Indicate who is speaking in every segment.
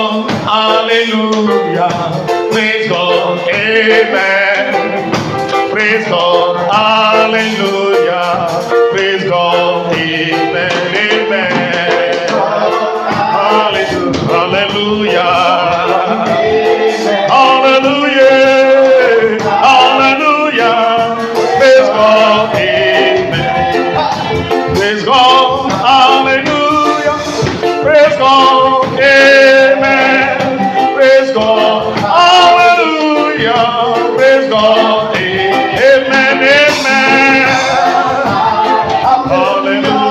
Speaker 1: God, hallelujah. Praise God, amen. Praise God, hallelujah. Praise God, amen, amen. Hallelujah, hallelujah, hallelujah. Praise God, amen. Praise God, hallelujah. Praise God, amen. Praise God, hallelujah. Praise God, amen, amen. Hallelujah.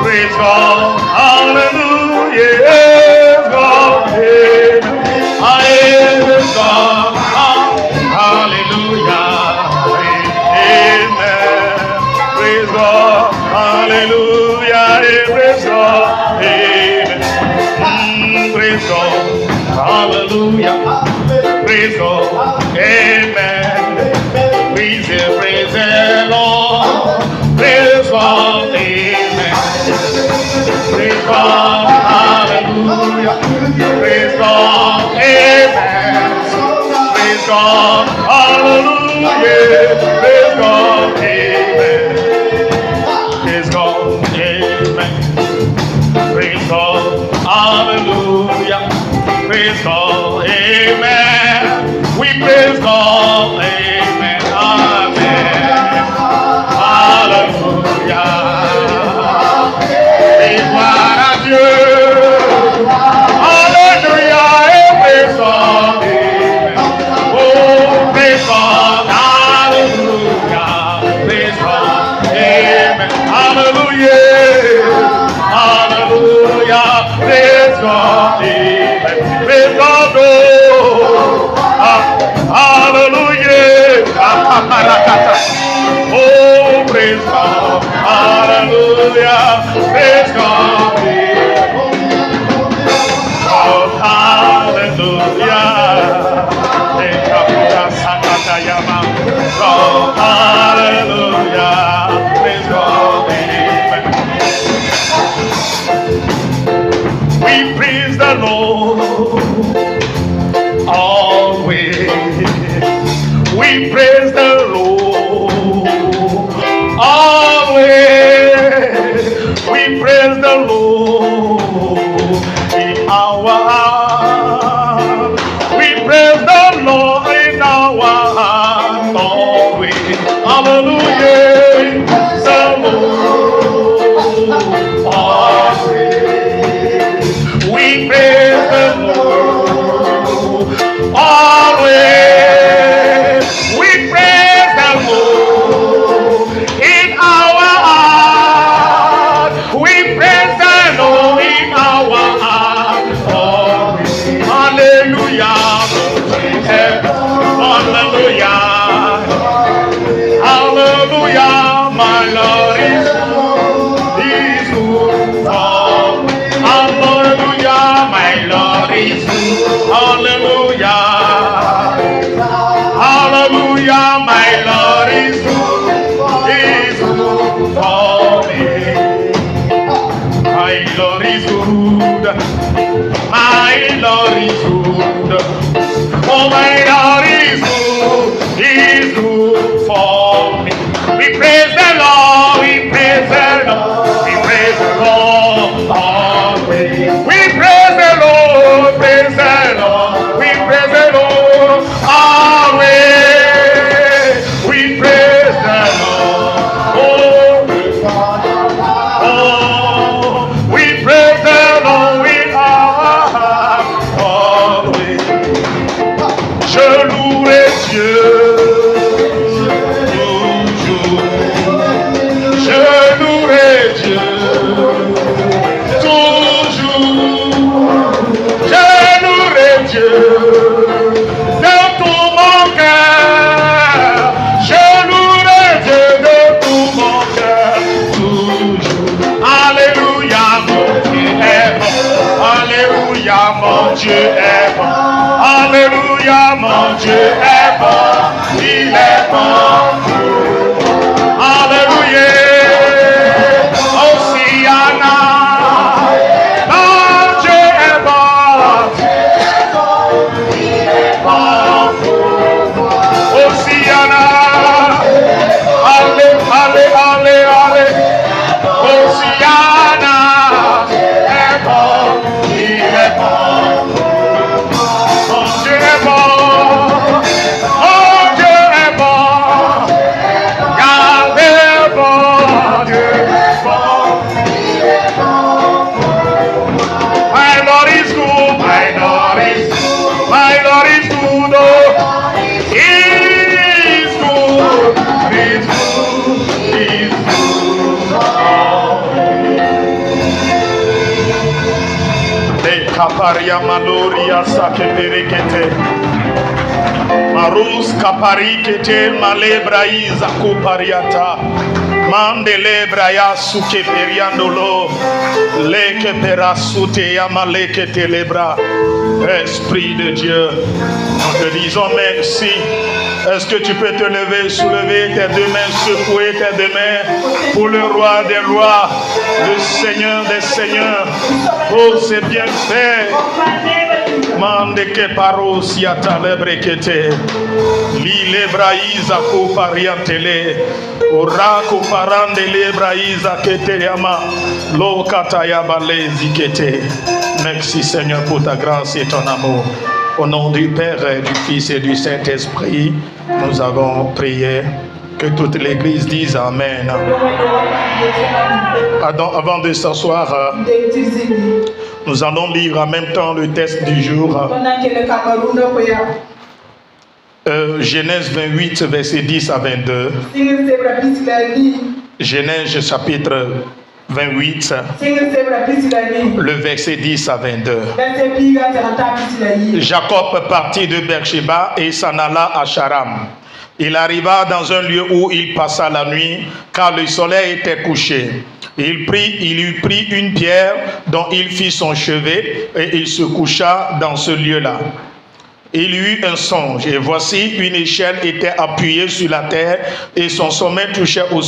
Speaker 1: Praise God, hallelujah, God, amen. Praise God, hallelujah, amen. Praise God, hallelujah, praise God, amen. Praise God, hallelujah, praise God, amen. Praise the Lord, praise God, amen. Praise God, hallelujah. Praise God, amen. Praise God, hallelujah. Praise God, amen. Praise God, amen. Praise God, hallelujah. Praise God, amen. We praise God, amen, amen. Hallelujah. Gloire à Dieu. Alléluia et praise God. Oh, praise God. Hallelujah. Praise God. Amen. Hallelujah. Hallelujah. Praise God. Amen. Praise God. Oh, hallelujah. Oh, praise God, hallelujah, praise God, oh, hallelujah, oh, hallelujah, praise God, amen. We praise the Lord always, we praise the Lord always, we praise the Lord in our heart. We praise the Lord in our heart always. Hallelujah, the Lord always. We praise the Lord always. We praise the Lord in our heart. We praise the Lord in our heart. Always. Hallelujah. Hallelujah. Hallelujah. My Lord is good. Hallelujah. My Lord is good. Hallelujah. Hallelujah. My Lord is good. Is good for me. My Lord is good. My Lord is good. Oh, my Lord is good. He's good for me. We praise the Lord. We praise the Lord. We praise the Lord always. We praise the Lord. Praise the Lord. We praise the Lord always. We praise the Lord. Oh, we praise the Lord with our heart always. Je louerai Dieu toujours. Alléluia, mon Dieu est bon. Alléluia, mon Dieu est bon. Il est bon. Alléluia. Hosanna. Mon Dieu est bon. Il est bon. Hosanna. Allez, allez, allez, allez. Hosanna. Est bon. Il est bon. Mon Dieu est bon. Mon Dieu est bon. Yahweh est bon. Dieu est bon. Il est bon. My Lord is good. My Lord is good. My Lord is good. Oh. He is good. He's good. He's good. De kaparia maloria sakeperekete. Marus kapari kete malebraiza kupariata. Mandele braya suke periandolo. Leke perasute ya maleke telebra. Esprit de Dieu, nous te disons merci. Est-ce que tu peux te lever, soulever tes deux mains, secouer tes deux mains pour le roi des rois, le Seigneur des seigneurs. Oh, c'est bien fait. Mande que paro siata lebrekete. Li lebraïza ko pariantele. Orako parande lebraïza kete yama. Lo kataya balezi kete. Merci Seigneur pour ta grâce et ton amour. Au nom du Père, du Fils et du Saint-Esprit, nous avons prié. Que toute l'Église dise Amen. Avant de s'asseoir, nous allons lire en même temps le texte du jour. Genèse 28, versets 10 à 22. Genèse chapitre 28, le verset 10 à 22. Jacob partit de Beersheba et s'en alla à Charam. Il arriva dans un lieu où il passa la nuit, car le soleil était couché. Il lui prit une pierre dont il fit son chevet et il se coucha dans ce lieu-là. Il eut un songe, et voici une échelle était appuyée sur la terre, et son sommet touchait au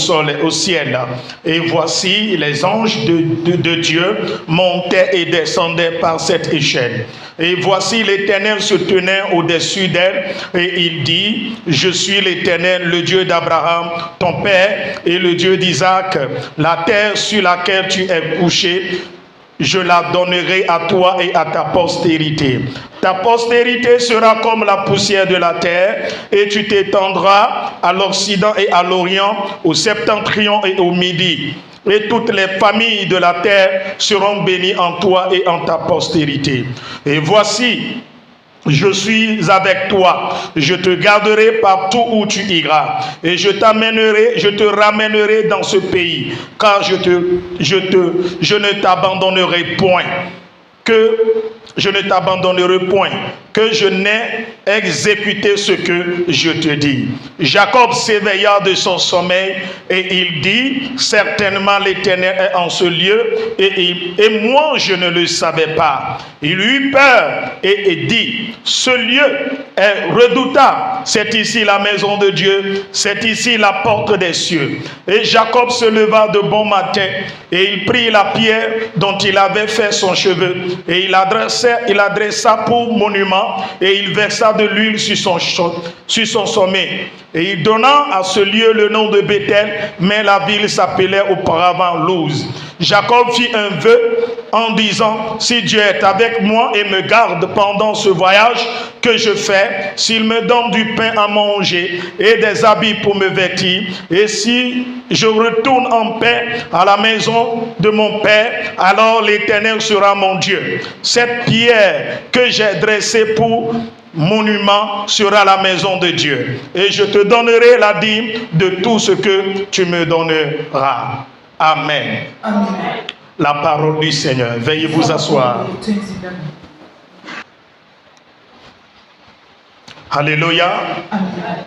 Speaker 1: ciel. Et voici les anges de Dieu montaient et descendaient par cette échelle. Et voici l'Éternel se tenait au-dessus d'elle, et il dit, je suis l'Éternel, le Dieu d'Abraham, ton père, et le Dieu d'Isaac. La terre sur laquelle tu es couché, je la donnerai à toi et à ta postérité. Ta postérité sera comme la poussière de la terre, et tu t'étendras à l'Occident et à l'Orient, au septentrion et au Midi. Et toutes les familles de la terre seront bénies en toi et en ta postérité. Et voici, je suis avec toi, je te garderai partout où tu iras, et je te ramènerai dans ce pays, car je ne t'abandonnerai point, que je n'ai exécuté ce que je te dis. Jacob s'éveilla de son sommeil et il dit, certainement l'Éternel est en ce lieu et moi je ne le savais pas. Il eut peur et dit, ce lieu est redoutable, c'est ici la maison de Dieu, c'est ici la porte des cieux. Et Jacob se leva de bon matin et il prit la pierre dont il avait fait son cheveu et il adressa pour monument et il versa de l'huile sur son sommet. Et il donna à ce lieu le nom de Bethel, mais la ville s'appelait auparavant Luz. Jacob fit un vœu en disant, si Dieu est avec moi et me garde pendant ce voyage que je fais, s'il me donne du pain à manger et des habits pour me vêtir, et si je retourne en paix à la maison de mon père, alors l'Éternel sera mon Dieu. Cette pierre que j'ai dressée pour monument sera la maison de Dieu, et je te donnerai la dîme de tout ce que tu me donneras. Amen. Amen. La parole du Seigneur. Veuillez vous asseoir. Alléluia. Amen.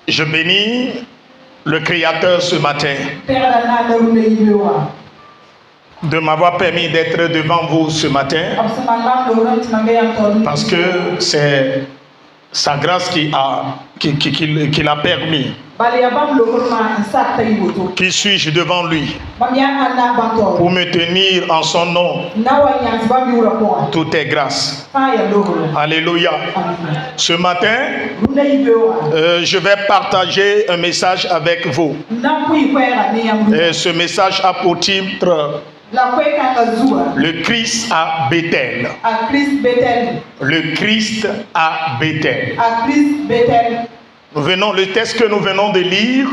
Speaker 1: Je bénis le Créateur ce matin. de m'avoir permis d'être devant vous ce matin, parce que c'est sa grâce qui l'a permis. Qui suis-je devant lui pour me tenir en son nom? Tout est grâce. Alléluia. Ce matin, je vais partager un message avec vous. Et ce message a pour titre le Christ à Bethel. Le Christ à Bethel. Le texte que nous venons de lire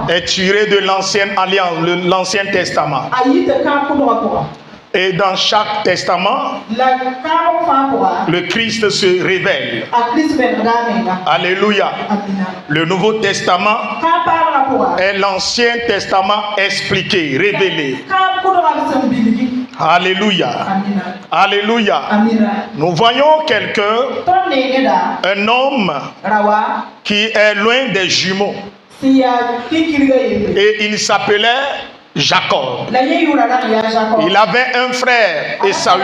Speaker 1: est tiré de l'Ancienne Alliance, l'Ancien Testament. Et dans chaque testament, le Christ se révèle. Alléluia. Le Nouveau Testament est l'Ancien Testament expliqué, révélé. Alléluia. Alléluia. Nous voyons quelqu'un, un homme qui est loin des jumeaux. Et il s'appelait Jacob. Il avait un frère, Ésaü.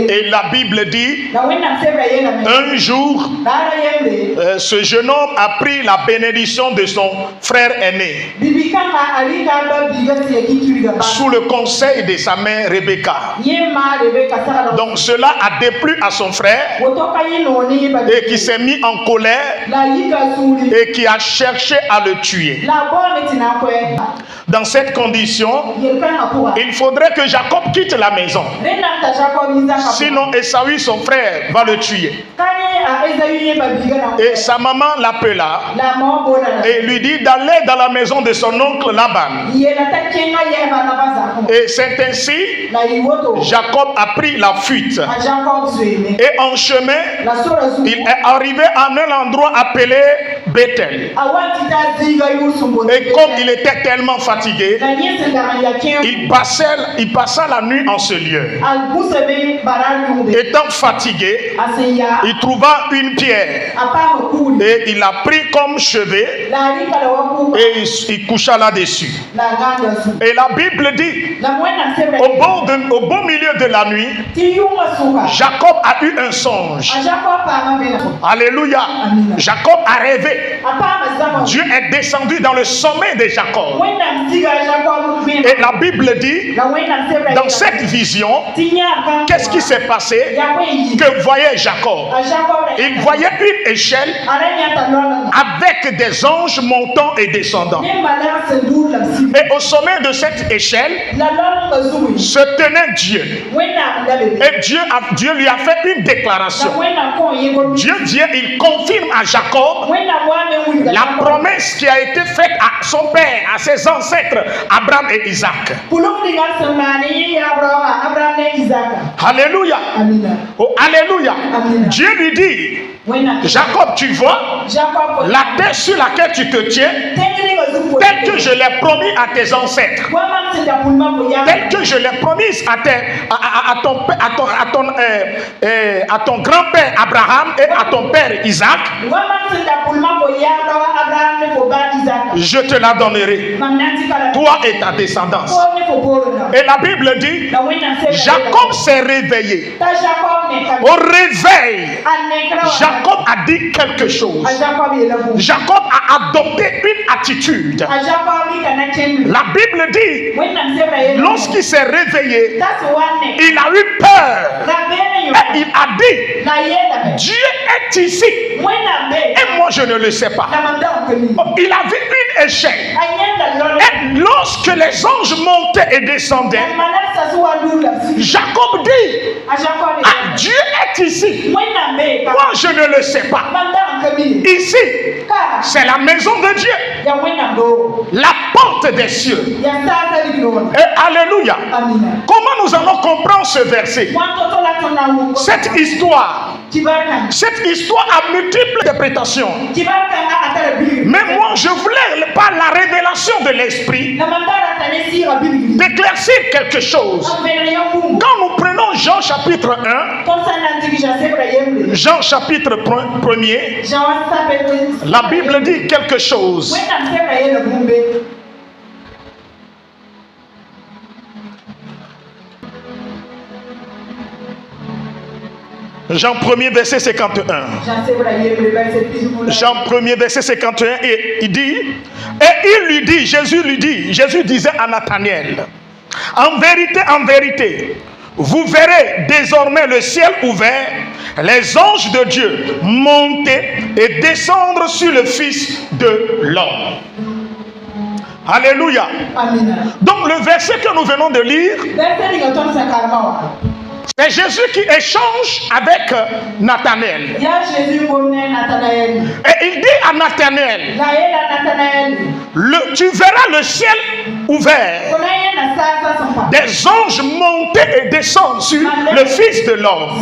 Speaker 1: Et la Bible dit, un jour, ce jeune homme a pris la bénédiction de son frère aîné, sous le conseil de sa mère Rebecca. Donc cela a déplu à son frère, et qui s'est mis en colère, et qui a cherché à le tuer. Dans cette condition, il faudrait que Jacob quitte la maison. Sinon, Ésaü, son frère, va le tuer. Et sa maman l'appela et lui dit d'aller dans la maison de son oncle Laban. Et c'est ainsi, Jacob a pris la fuite. Et en chemin, il est arrivé à un endroit appelé Bethel. Et comme il était tellement fatigué, il passa la nuit en ce lieu. Étant fatigué, il trouva une pierre et il l'a pris comme chevet et il coucha là-dessus. Et la Bible dit, au beau milieu de la nuit, Jacob a eu un songe. Alléluia. Jacob a rêvé. Dieu est descendu dans le sommet de Jacob. Et la Bible dit, dans cette vision, qu'est-ce qui s'est passé? Que voyait Jacob? Il voyait une échelle avec des anges montant et descendant. Et au sommet de cette échelle se tenait Dieu. Et Dieu lui a fait une déclaration. Dieu dit, il confirme à Jacob la promesse qui a été faite à son père, à ses ancêtres, Abraham et Isaac. Alléluia. Oh, alléluia. Dieu lui dit, Jacob, tu vois, la terre sur laquelle tu te tiens, telle que je l'ai promis à tes ancêtres, telle que je l'ai promise à ton grand-père Abraham et à ton père Isaac, je te la donnerai, toi et ta descendance. Et la Bible dit, Jacob s'est réveillé. Au réveil, Jacob a dit quelque chose. Jacob a adopté une attitude. La Bible dit, lorsqu'il s'est réveillé, il a eu peur. Et il a dit, Dieu est ici. Et moi je ne le sais pas. Il a vu une échelle. Et lorsque les anges montaient et descendaient, Jacob dit, Dieu est ici. Moi je ne le sais pas. Ici, c'est la maison de Dieu, la porte des cieux. Et alléluia. Comment nous allons comprendre ce verset? Cette histoire a multiples interprétations. Mais moi, je voulais, par la révélation de l'Esprit, d'éclaircir quelque chose. Quand nous prenons Jean chapitre 1, Jean chapitre 1er, la Bible dit quelque chose. Jean 1er, verset 51. Jean 1er, verset 51, et il dit, et il lui dit, Jésus disait à Nathanaël, en vérité, vous verrez désormais le ciel ouvert, les anges de Dieu monter et descendre sur le Fils de l'homme. Alléluia. Amen. Donc le verset que nous venons de lire, c'est Jésus qui échange avec Nathanaël. Et il dit à Nathanaël, tu verras le ciel ouvert, des anges monter et descendre sur le Fils de l'homme.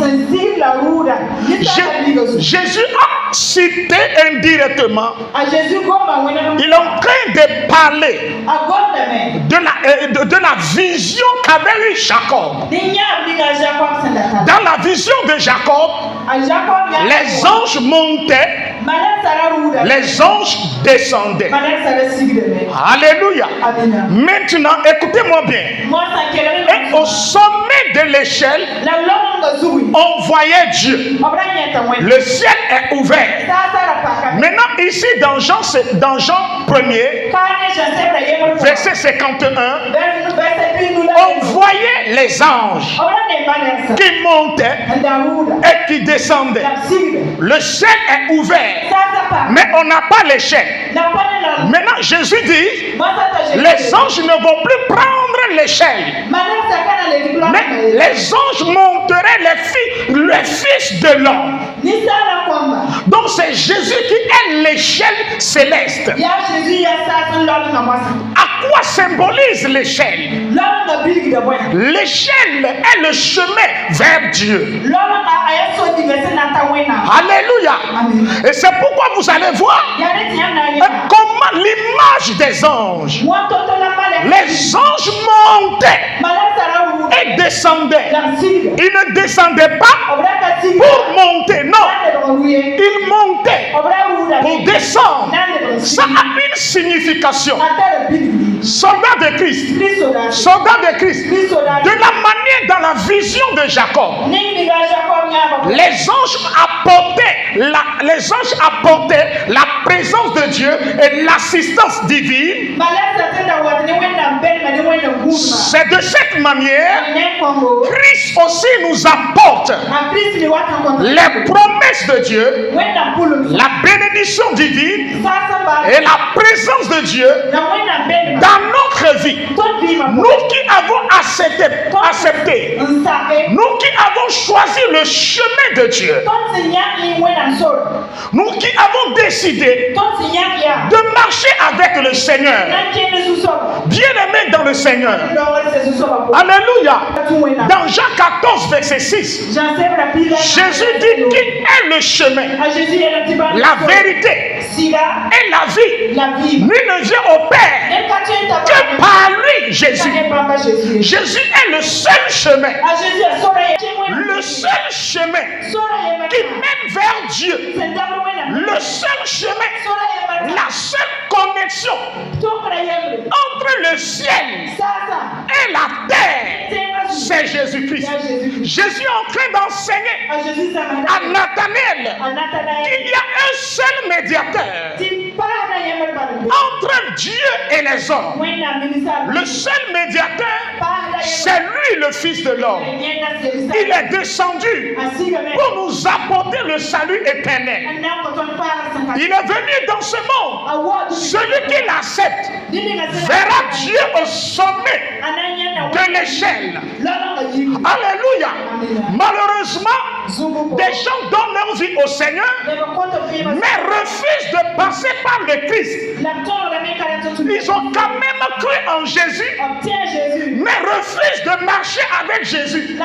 Speaker 1: Jésus a cité indirectement, il est en train de parler de la vision qu'avait eu Jacob. Dans la vision de Jacob, les anges montaient, les anges descendaient. Alléluia. Maintenant, écoutez-moi bien. Et au sommet de l'échelle, on voyait Dieu. Le ciel est ouvert. Maintenant, ici, dans Jean 1er, verset 51, on voyait les anges qui montaient et qui descendaient. Le ciel est ouvert, mais on n'a pas l'échelle. Maintenant, Jésus dit, les anges ne vont plus prendre l'échelle, mais les anges monteraient le Fils de l'homme. Donc c'est Jésus qui est l'échelle céleste. À quoi symbolise l'échelle? L'échelle est le chemin vers Dieu. Alléluia. Et c'est pourquoi vous allez voir comment l'image des anges, les anges montaient et descendaient. Ils ne descendaient pas pour monter, non. Ils montaient pour descendre. Ça a une signification. Soldat de Christ, de la manière dans la vision de Jacob, les anges apportaient la présence de Dieu et l'assistance divine. C'est de cette manière Christ aussi nous apporte les promesses de Dieu, la bénédiction divine et la présence de Dieu dans notre vie. Nous qui avons accepté, nous qui avons choisi le chemin de Dieu, nous qui avons décidé de marcher avec le Seigneur, bien-aimés dans le Seigneur. Alléluia. Dans Jean 14, verset 6, Jésus dit qu'il est le chemin, la vérité et la vie. Nul ne vient au Père que par lui, Jésus. Jésus est le seul chemin. Le seul chemin qui mène vers Dieu. Le seul chemin, la seule connexion entre le ciel et la terre, c'est Jésus-Christ. Jésus est en train d'enseigner à Nathanaël qu'il y a un seul médiateur entre Dieu et les hommes. Le seul médiateur, c'est lui, le Fils de l'homme. Il est descendu pour nous apporter le salut éternel. Il est venu dans ce monde. Celui qui l'accepte verra Dieu au sommet de l'échelle. Alléluia. Malheureusement, des gens donnent leur vie au Seigneur, mais refusent de passer par le Christ. Ils ont quand même cru en Jésus, mais refusent de marcher avec Jésus.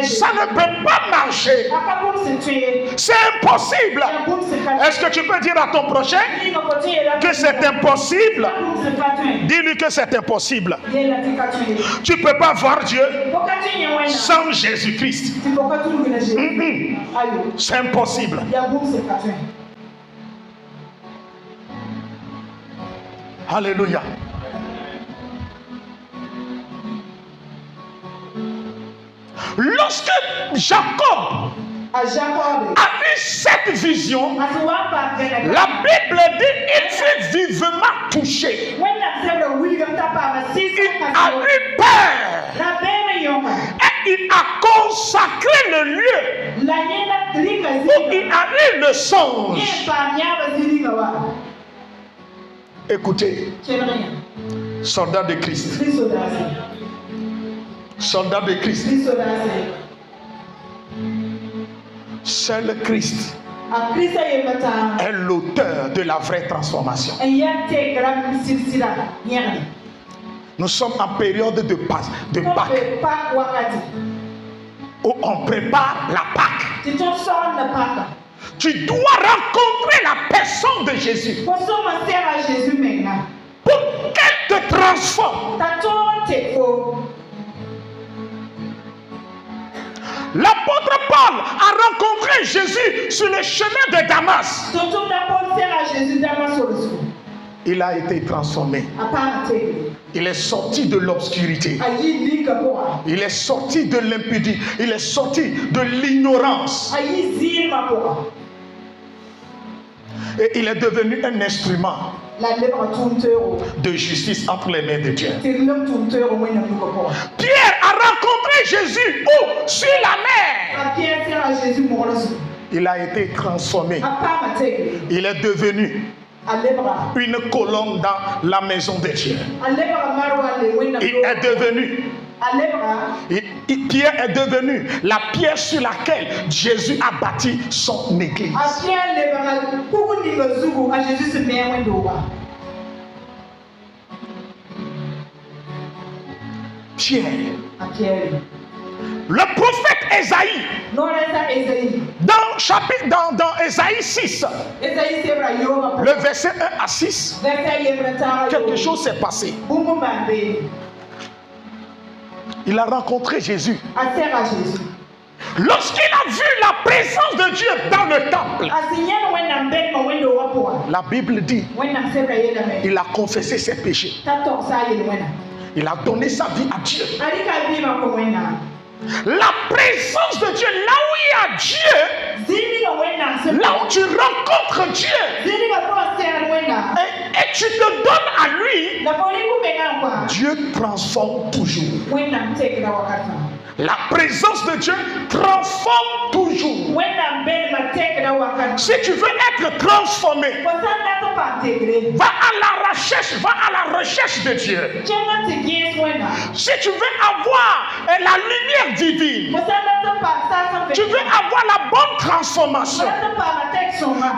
Speaker 1: Ça ne peut pas marcher. C'est impossible. Est-ce que tu peux dire à ton prochain que c'est impossible? Dis-lui que c'est impossible. Tu ne peux pas voir Dieu sans Jésus-Christ. C'est impossible. Lorsque Jacob a eu cette vision, la Bible dit qu'il fut vivement touché. Il a eu peur. Et il a consacré le lieu où il a eu le songe. Écoutez, soldat de Christ. Soldat de Christ. Seul Christ est l'auteur de la vraie transformation. Nous sommes en période de Pâques, où on prépare la Pâque. Tu dois rencontrer la personne de Jésus pour qu'elle te transforme. L'apôtre Paul a rencontré Jésus sur le chemin de Damas. Il a été transformé. Il est sorti de l'obscurité. Il est sorti de l'impudicité. Il est sorti de l'ignorance. Et il est devenu un instrument de justice entre les mains de Dieu. Pierre a rencontré Jésus où? Sur la mer. Il a été transformé. Il est devenu une colonne dans la maison de Dieu. Il est devenu. Pierre est devenu la pierre sur laquelle Jésus a bâti son église. Pierre. Le prophète Ésaïe, dans Ésaïe 6, le verset 1 à 6, quelque chose s'est passé. Il a rencontré Jésus. Lorsqu'il a vu la présence de Dieu dans le temple, la Bible dit, il a confessé ses péchés. Il a donné sa vie à Dieu. La présence de Dieu, là où il y a Dieu, là où tu rencontres Dieu, et tu te donnes à lui, Dieu transforme toujours. La présence de Dieu transforme toujours. Si tu veux être transformé, va à la recherche de Dieu. Si tu veux avoir la lumière divine, tu veux avoir la bonne transformation,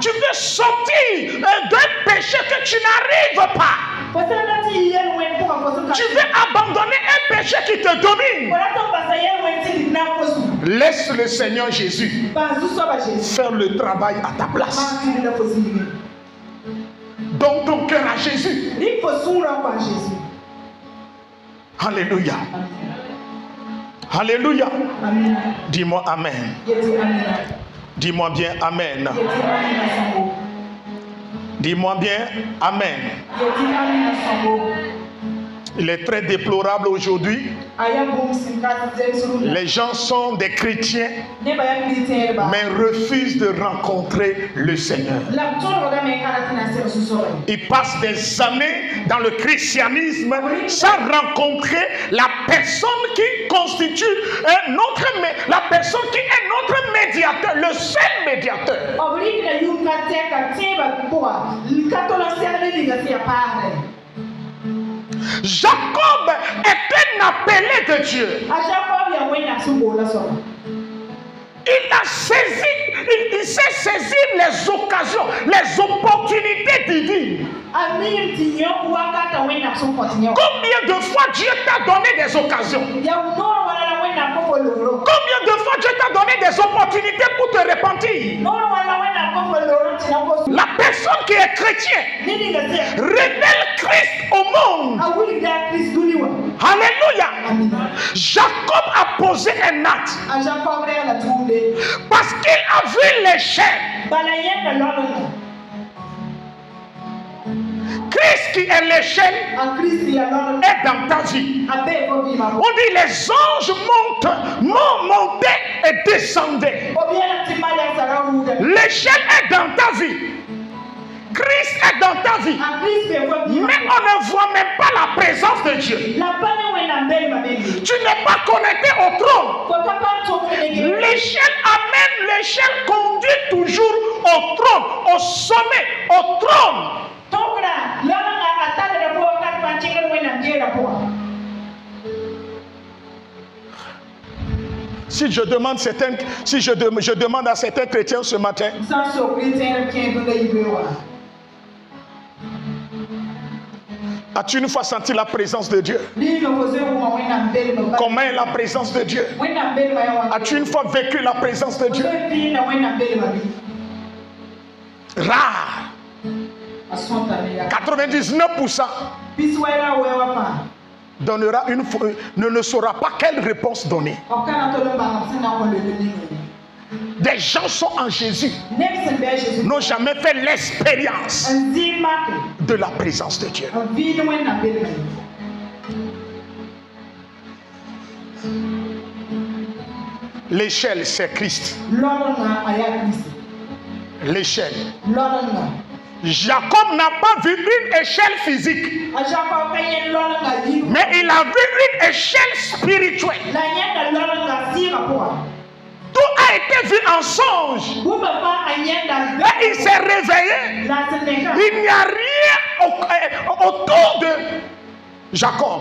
Speaker 1: tu veux sortir d'un péché que tu n'arrives pas, tu veux abandonner un péché qui te domine, laisse le Seigneur Jésus faire le travail à ta place. Donne ton cœur à Jésus. Alléluia. Alléluia. Dis-moi Amen. Dis-moi bien Amen. Dis-moi bien Amen. Il est très déplorable aujourd'hui. Les gens sont des chrétiens, mais refusent de rencontrer le Seigneur. Ils passent des années dans le christianisme sans rencontrer la personne qui constitue la personne qui est notre médiateur, le seul médiateur. Jacob est un appelé de Dieu. Il sait saisir les occasions, les opportunités divines. Combien de fois Dieu t'a donné des occasions? Combien de fois Dieu t'a donné des opportunités pour te repentir? La personne qui est chrétienne révèle Christ au monde. Alléluia. Jacob a posé un acte parce qu'il a vu les chaînes. Christ qui est l'échelle est dans ta vie. On dit les anges montaient et descendaient. L'échelle est dans ta vie. Christ est dans ta vie. Mais on ne voit même pas la présence de Dieu. Tu n'es pas connecté au trône. L'échelle conduit toujours au trône, au sommet, au trône. Si je demande à certains chrétiens ce matin, as-tu une fois senti la présence de Dieu? Comment est la présence de Dieu? As-tu une fois vécu la présence de Dieu? Rare. 99% ne saura pas quelle réponse donner. Des gens sont en Jésus, n'ont jamais fait l'expérience de la présence de Dieu. L'échelle, c'est Christ. L'échelle. Jacob n'a pas vu une échelle physique, mais il a vu une échelle spirituelle. Tout a été vu en songe. Et il s'est réveillé. Il n'y a rien autour de Jacob.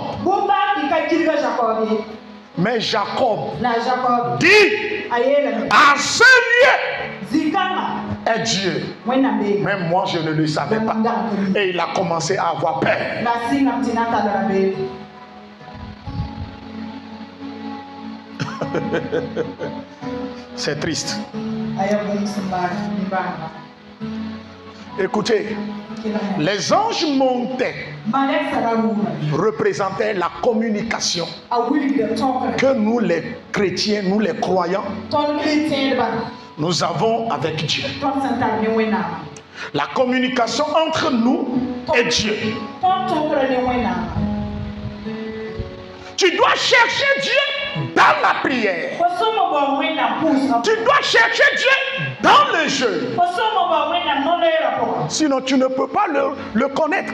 Speaker 1: Mais Jacob dit à ce lieu est Dieu. Même moi je ne le savais pas. Et il a commencé à avoir peur. C'est triste. Écoutez, les anges montaient représentaient la communication que nous les chrétiens, nous les croyants, nous avons avec Dieu. La communication entre nous et Dieu. Tu dois chercher Dieu dans la prière. Tu dois chercher Dieu dans le jeu. Sinon, tu ne peux pas le connaître.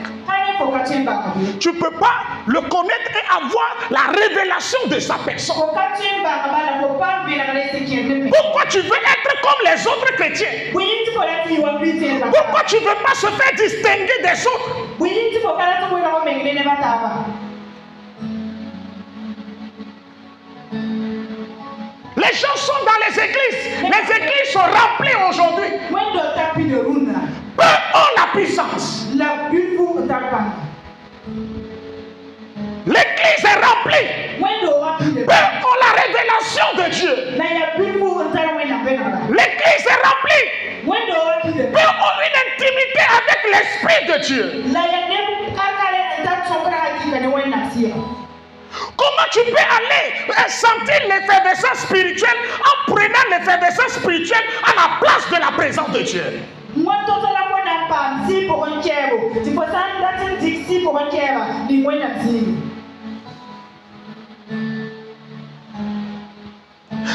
Speaker 1: Tu ne peux pas le connaître et avoir la révélation de sa personne. Pourquoi tu veux être comme les autres chrétiens? Pourquoi tu ne veux pas se faire distinguer des autres? Les gens sont dans les églises. Les églises sont remplies aujourd'hui. Peu ont la puissance. L'église est remplie. Peu ont la révélation de Dieu. L'église est remplie. Peu ont une intimité avec l'Esprit de Dieu. Comment tu peux aller sentir l'effervescence spirituelle en prenant l'effervescence spirituelle à la place de la présence de Dieu?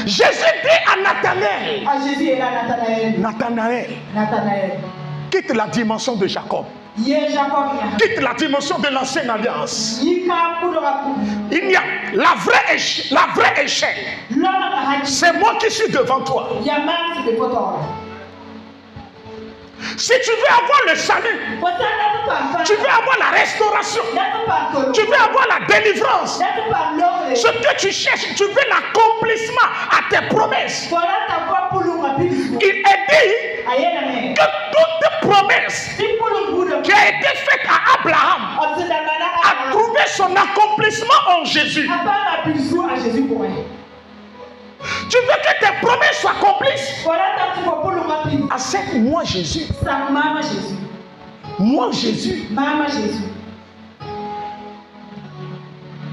Speaker 1: Jésus dit à Nathanaël, quitte la dimension de Jacob. Quitte la dimension de l'ancienne alliance. Il y a la vraie échelle. C'est moi qui suis devant toi. Si tu veux avoir le salut, tu veux avoir la restauration, tu veux avoir la délivrance, ce que tu cherches, tu veux l'accomplissement à tes promesses. Il est dit que toute promesse qui a été faite à Abraham a trouvé son accomplissement en Jésus. Tu veux que tes promesses soient accomplies? Accepte moi Jésus. Moi Jésus.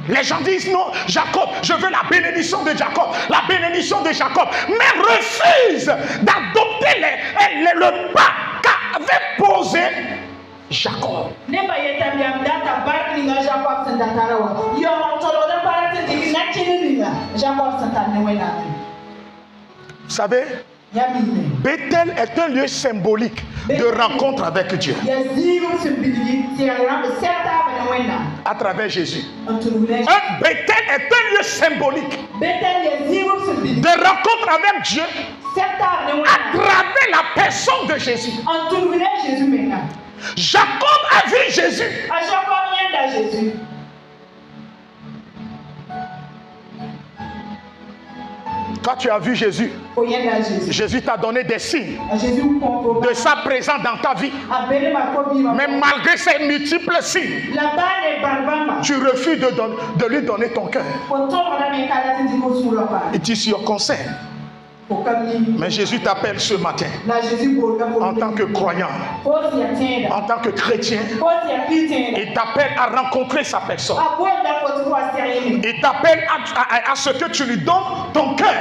Speaker 1: Les gens disent non, Jacob, je veux la bénédiction de Jacob, la bénédiction de Jacob, mais refuse d'adopter le pas qu'avait posé Jacob. Vous savez, Bethel est un lieu symbolique de rencontre avec Dieu. À travers Jésus. Bethel est un lieu symbolique de rencontre avec Dieu à travers la personne de Jésus. Jacob a vu Jésus. Quand tu as vu Jésus, Jésus t'a donné des signes de sa présence dans ta vie. Mais malgré ces multiples signes, tu refuses de lui donner ton cœur. It is your concern. Mais Jésus t'appelle ce matin en tant que croyant, en tant que chrétien. Il t'appelle à rencontrer sa personne. Il t'appelle à ce que tu lui donnes ton cœur.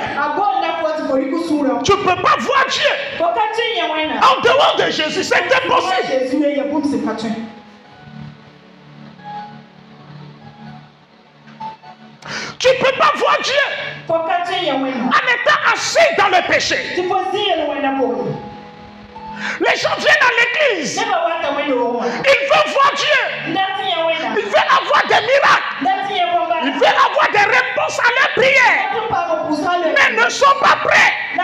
Speaker 1: Tu ne peux pas voir Dieu en dehors de Jésus, c'est impossible. Tu ne peux pas voir Dieu en étant assis dans le péché. Les gens viennent à l'église. Ils veulent voir Dieu. Ils veulent avoir des miracles. Ils veulent avoir des réponses à leurs prières. Mais ne sont pas prêts à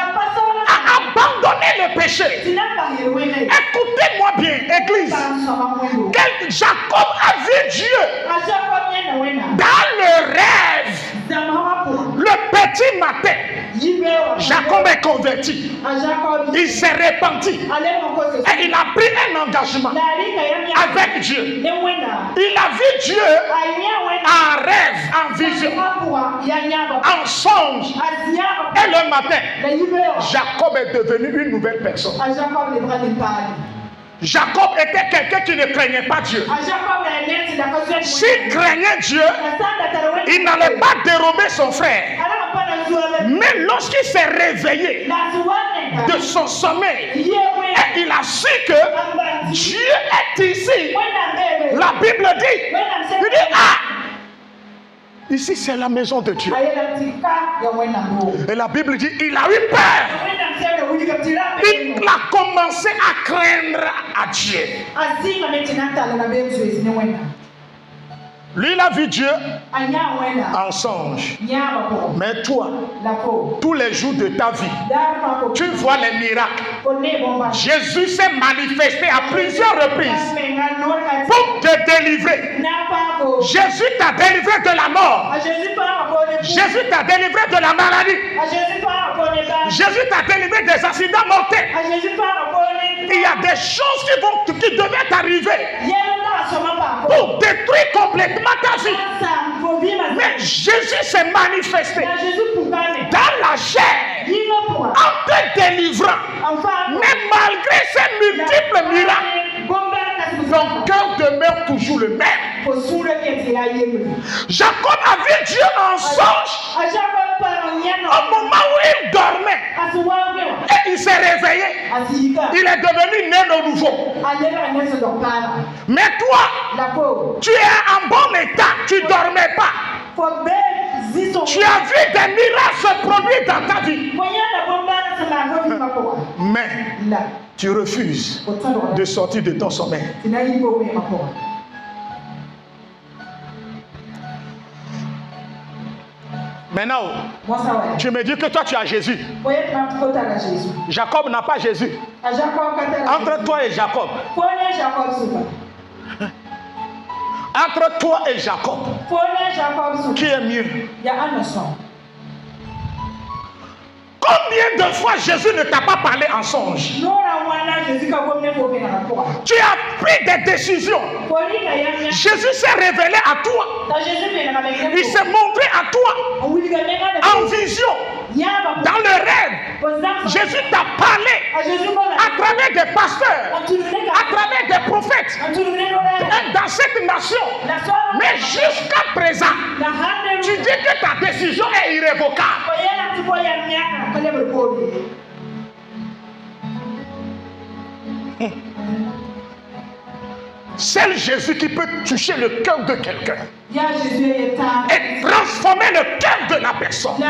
Speaker 1: abandonner le péché. Écoutez-moi bien, église. Jacob a vu Dieu dans le rêve. Le petit matin, Jacob est converti. Il s'est repenti. Et il a pris un engagement avec Dieu. Il a vu Dieu en rêve, en vision, en songe. Et le matin, Jacob est devenu une nouvelle personne. Jacob était quelqu'un qui ne craignait pas Dieu. S'il craignait Dieu, il n'allait pas dérober son frère. Mais lorsqu'il s'est réveillé de son sommeil, et il a su que Dieu est ici, la Bible dit, il dit, ah, ici c'est la maison de Dieu. Et la Bible dit, il a eu peur. Il a commencé à craindre à Dieu. Lui, il a vu Dieu en songe. Mais toi, tous les jours de ta vie, tu vois les miracles. Jésus s'est manifesté à plusieurs reprises pour te délivrer. Jésus t'a délivré de la mort. Jésus t'a délivré de la maladie. Jésus t'a délivré des accidents mortels. Il y a des choses qui devaient t'arriver pour détruire complètement ta vie. Mais Jésus s'est manifesté dans la chair en te délivrant. Mais malgré ces multiples miracles, ton cœur demeure toujours le même. Jacob a vu Dieu en songe au moment où il dormait. Et il s'est réveillé. Il est devenu né de nouveau. Mais toi, tu es en bon état. Tu ne dormais pas. Tu as vu des miracles se produire dans ta vie. Mais tu refuses de sortir de ton sommeil. Maintenant, tu me dis que toi tu as Jésus. Jacob n'a pas Jésus. Entre toi et Jacob. Entre toi et Jacob, qui est mieux? Combien de fois Jésus ne t'a pas parlé en songe? Tu as pris des décisions. Jésus s'est révélé à toi. Il s'est montré à toi en vision, dans le rêve. Jésus t'a parlé à travers des pasteurs, à travers des prophètes dans cette nation. Mais jusqu'à présent, tu dis que ta décision est irrévocable. Seul Jésus qui peut toucher le cœur de quelqu'un et transformer le cœur de la personne.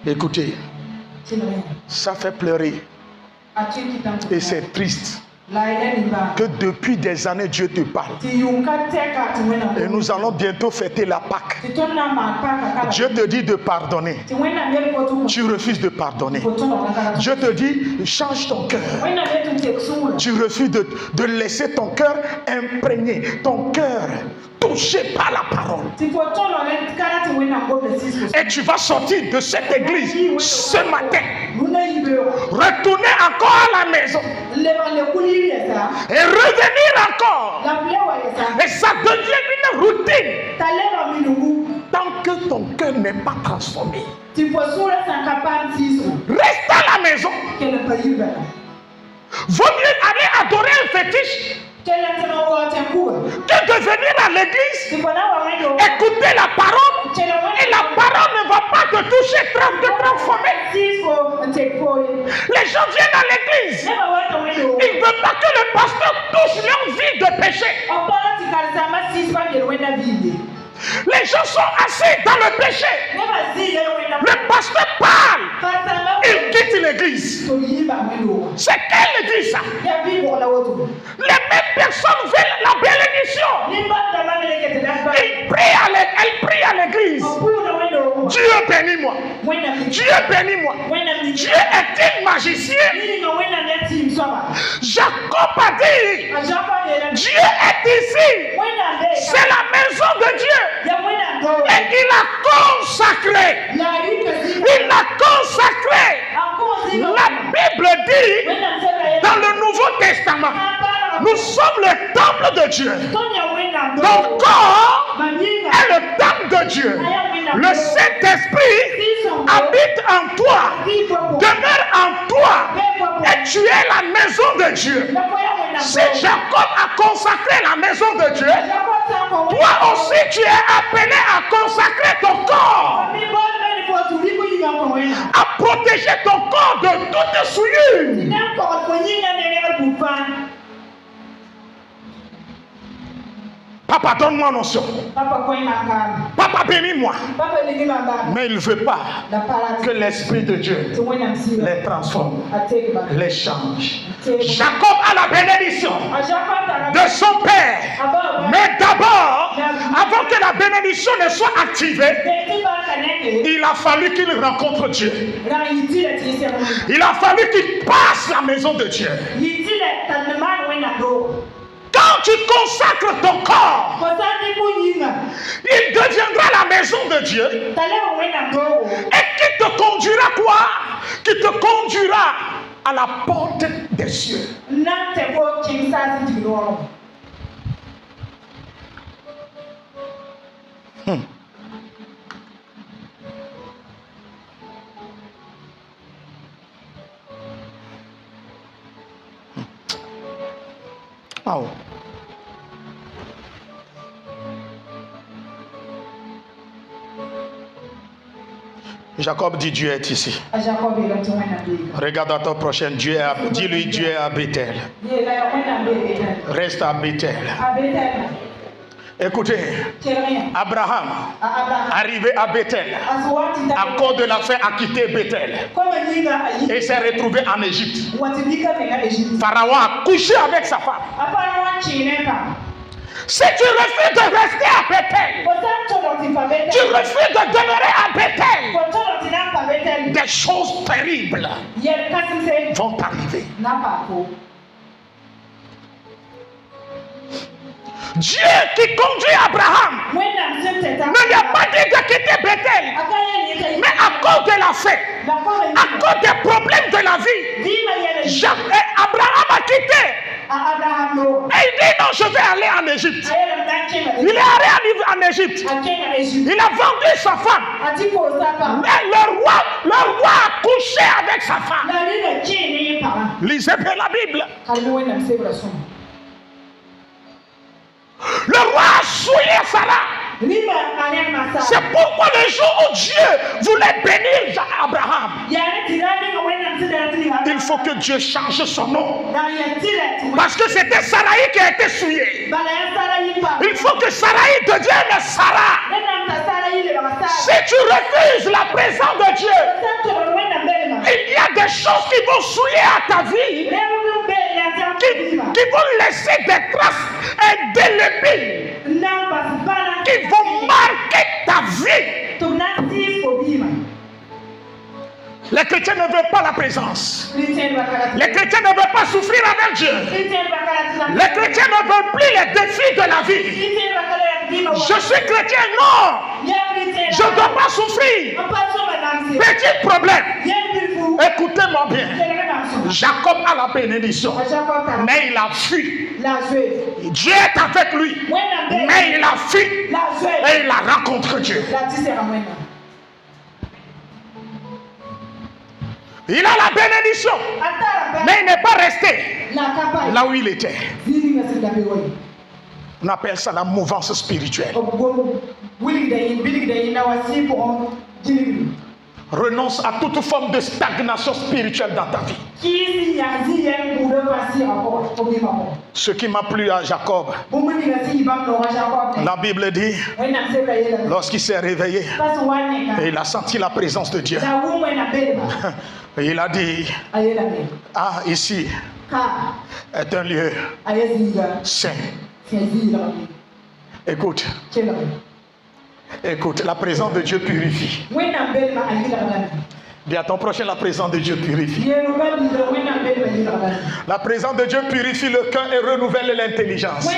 Speaker 1: Écoutez, ça fait pleurer et c'est triste que depuis des années Dieu te parle et nous allons bientôt fêter la Pâque. Dieu te dit de pardonner, tu refuses de pardonner. Dieu te dit change ton cœur, tu refuses de laisser ton cœur imprégné, ton cœur touché par la parole. Et tu vas sortir de cette église ce matin, retourner encore à la maison et revenir encore. Et ça devient une routine. Tant que ton cœur n'est pas transformé, reste à la maison. Vaut mieux aller adorer un fétiche que de venir à l'église, écouter la parole, et la parole ne va pas te toucher, te transformer. Les gens viennent à l'église, ils ne veulent pas que le pasteur touche leur vie de péché. Les gens sont assis dans le péché. Le pasteur parle. Il quitte l'église. C'est quelle église ça? Les mêmes personnes veulent la bénédiction. Elle prie à l'église. Dieu bénis-moi. Dieu bénis-moi. Dieu est un magicien. Jacob a dit, Dieu est ici. C'est la maison de Dieu. Et il a consacré. Il a consacré. La Bible dit dans le Nouveau Testament, nous sommes le temple de Dieu. Ton corps est le temple de Dieu. Le Saint-Esprit habite en toi, demeure en toi, et tu es la maison de Dieu. Si Jacob a consacré la maison de Dieu, toi aussi tu es appelé à consacrer ton corps, à protéger ton corps de toute souillure. Papa, donne-moi notion. Papa, bénis-moi. Mais il ne veut pas que l'Esprit de Dieu les transforme, les change. Jacob a la bénédiction de son père. Mais d'abord, avant que la bénédiction ne soit activée, il a fallu qu'il rencontre Dieu. Il a fallu qu'il passe la maison de Dieu. Quand tu consacres ton corps, il deviendra la maison de Dieu. Et qui te conduira quoi? Qui te conduira à la porte des cieux. Oh. Jacob dit Dieu est ici. Regarde à ton prochain. Dis-lui Dieu est à Bethel. Reste à Bethel. Écoutez, Abraham, arrivé à Bethel, à cause de la faim, a quitté Bethel et s'est retrouvé en Égypte. Pharaon a couché avec sa femme. Si tu refuses de rester à Bethel, tu refuses de demeurer à Bethel, des choses terribles vont t'arriver. Dieu qui conduit Abraham ne lui a pas dit de quitter Bethel, mais à cause de la faim, à cause des problèmes de la vie, Abraham a quitté. Et il dit non, je vais aller en Égypte. Il est allé en Égypte. Il a vendu sa femme. Mais le roi a couché avec sa femme. Lisez bien la Bible. Le roi a souillé Sarah. C'est pourquoi le jour où Dieu voulait bénir Abraham, il faut que Dieu change son nom. Parce que c'était Saraï qui a été souillé. Il faut que Saraï devienne Sarah. Si tu refuses la présence de Dieu, il y a des choses qui vont souiller à ta vie, qui vont laisser des traces indélébiles, qui vont marquer ta vie. Les chrétiens ne veulent pas la présence. Les chrétiens ne veulent pas souffrir avec Dieu. Les chrétiens ne veulent plus les défis de la vie. Je suis chrétien, non. Je ne dois pas souffrir. Petit problème. Écoutez-moi bien. Jacob a la bénédiction, mais il a fui. Dieu est avec lui, mais il a fui et il a rencontré Dieu. Il a la bénédiction, mais il n'est pas resté là où il était. On appelle ça la mouvance spirituelle. Renonce à toute forme de stagnation spirituelle dans ta vie. Ce qui m'a plu à Jacob, la Bible dit, lorsqu'il s'est réveillé, et il a senti la présence de Dieu, et il a dit, ah, ici est un lieu saint. Écoute. Écoute, la présence de Dieu purifie. Dis à ton prochain, la présence de Dieu purifie. La présence de Dieu purifie le cœur et renouvelle l'intelligence.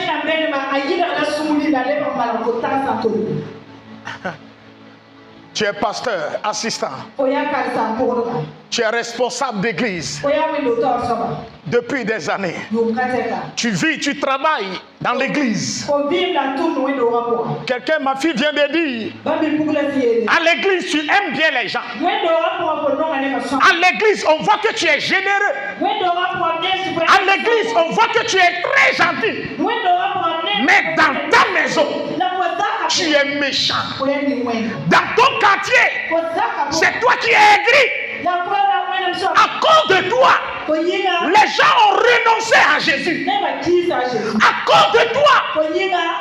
Speaker 1: Tu es pasteur, assistant. Tu es responsable d'église depuis des années. Tu vis, tu travailles dans l'église. Quelqu'un, ma fille vient de dire, à l'église tu aimes bien les gens. À l'église on voit que tu es généreux. À l'église on voit que tu es très gentil. Mais dans ta maison, tu es méchant. Dans ton quartier, c'est toi qui es aigri. À cause de toi, les gens ont renoncé à Jésus. À cause de toi,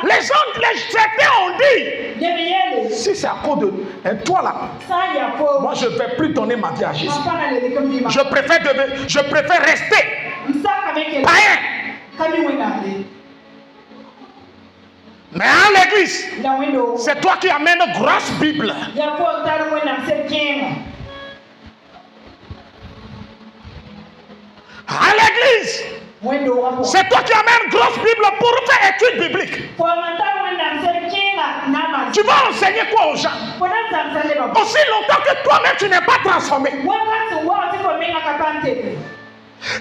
Speaker 1: les certains ont dit, si c'est à cause de toi là, moi je ne vais plus donner ma vie à Jésus. Je préfère rester païen. Mais à l'église, c'est toi qui amènes une grosse Bible. À l'église, c'est toi qui amènes une grosse Bible pour faire étude biblique. Tu vas enseigner quoi aux gens? Aussi longtemps que toi-même tu n'es pas transformé.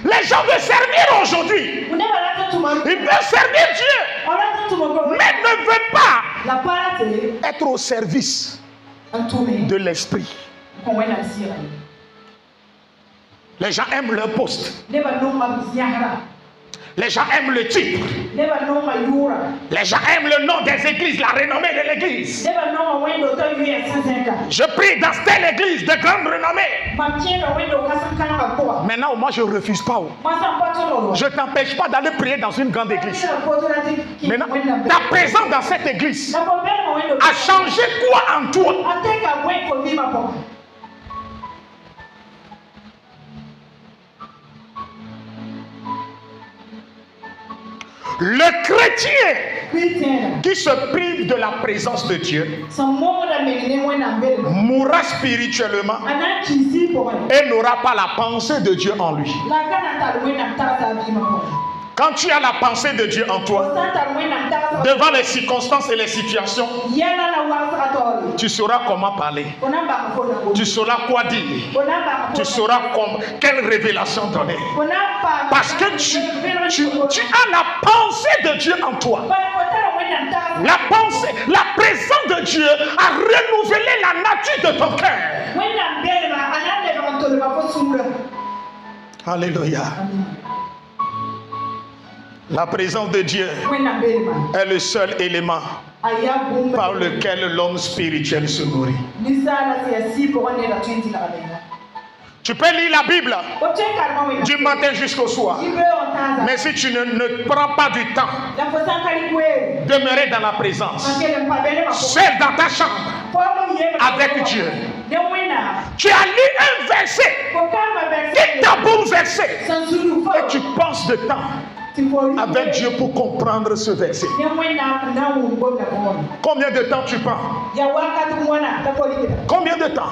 Speaker 1: Les gens veulent servir aujourd'hui. Ils veulent servir Dieu, mais ne veulent pas être au service de l'esprit. Les gens aiment leur poste. Les gens aiment le titre. Les gens aiment le nom des églises, la renommée de l'église. Je prie dans telle église de grande renommée. Maintenant, moi je ne refuse pas. Je ne t'empêche pas d'aller prier dans une grande église. Maintenant, ta présence dans cette église a changé quoi en toi? Le chrétien qui se prive de la présence de Dieu mourra spirituellement et n'aura pas la pensée de Dieu en lui. Quand tu as la pensée de Dieu en toi, devant les circonstances et les situations, tu sauras comment parler. Tu sauras quoi dire. Tu sauras quelle révélation donner. Parce que tu as la pensée de Dieu en toi. La présence de Dieu a renouvelé la nature de ton cœur. Alléluia. La présence de Dieu est le seul élément par lequel l'homme spirituel se nourrit. Tu peux lire la Bible du matin jusqu'au soir. Mais si tu ne prends pas du temps, demeurer dans la présence, seul dans ta chambre, avec Dieu. Tu as lu un verset qui t'a bouleversé et tu passes de temps avec Dieu pour comprendre ce verset. Combien de temps tu prends? Combien de temps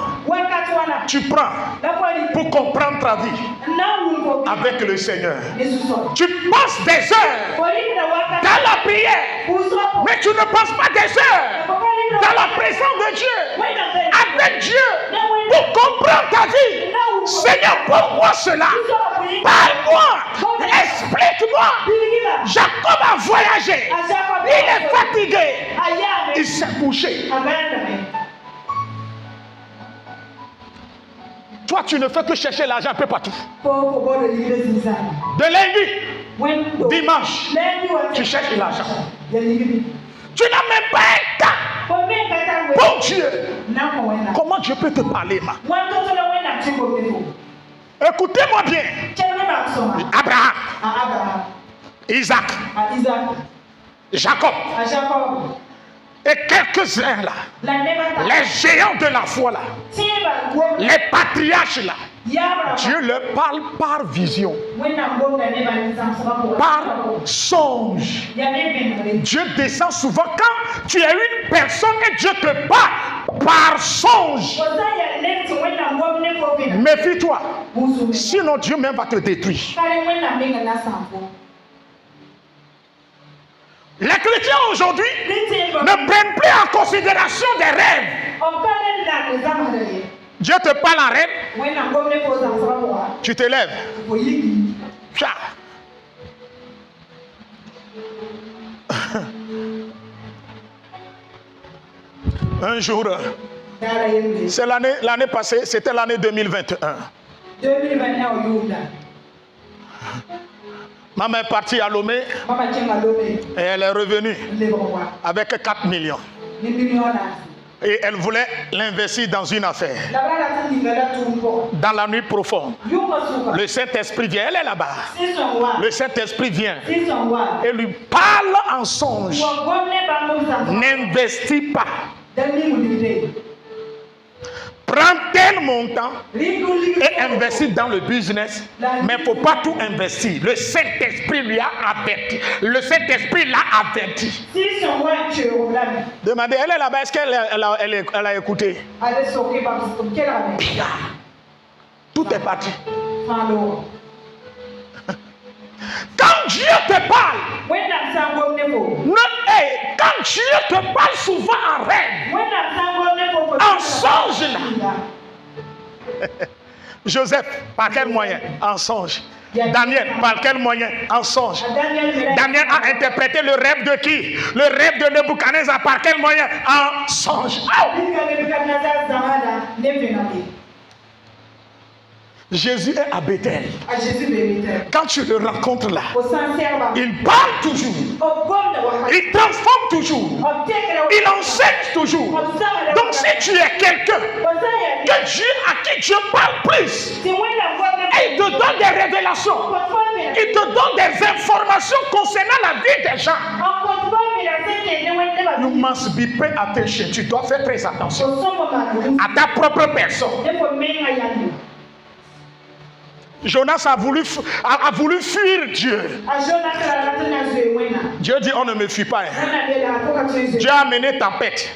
Speaker 1: tu prends pour comprendre ta vie avec le Seigneur? Tu passes des heures dans la prière, mais tu ne passes pas des heures dans la présence de Dieu, avec Dieu, pour comprendre ta vie. Seigneur, pourquoi cela? Parle-moi, explique-moi. Jacob a voyagé, il est fatigué, il s'est couché. Toi, tu ne fais que chercher l'argent un peu partout. De lundi, dimanche, tu cherches l'argent. Tu n'as même pas un temps pour Dieu. Comment Dieu peut te parler, ma? Écoutez-moi bien. Abraham, Isaac, Jacob, et quelques-uns là, les géants de la foi là, les patriarches là, Dieu leur parle par vision, par songe. Dieu descend souvent quand tu es une personne et Dieu te parle par songe. Méfie-toi, sinon Dieu même va te détruire. Les chrétiens aujourd'hui ne prennent plus en considération des rêves. Dieu te parle en rêve, tu te lèves. Un jour, c'est l'année passée, c'était l'année 2021. Maman est partie à Lomé et elle est revenue avec 4 millions. Et elle voulait l'investir dans une affaire. Dans la nuit profonde, le Saint-Esprit vient, elle est là-bas. Le Saint-Esprit vient et lui parle en songe. N'investis pas. Prends tel montant et investis dans le business, mais il ne faut pas tout investir. Le Saint-Esprit lui a averti. Le Saint-Esprit l'a averti. Demandez, elle est là-bas, est-ce qu'elle a écouté? Tout est parti. Quand Dieu te parle, quand Dieu te parle souvent en rêve, en songe là. Joseph, par quel moyen? En songe. Daniel, par quel moyen? En songe. Daniel a interprété le rêve de qui? Le rêve de Nebuchadnezzar, par quel moyen? En songe. Jésus est à Bethel. Quand tu le rencontres là, il parle toujours. Il transforme toujours. Il enseigne toujours. Donc si tu es quelqu'un que Dieu, à qui Dieu parle plus, et il te donne des révélations, il te donne des informations concernant la vie des gens, you must be pay attention. Tu dois faire très attention à ta propre personne. Jonas a voulu fuir Dieu. Dieu dit on ne me fuit pas. Dieu a amené tempête.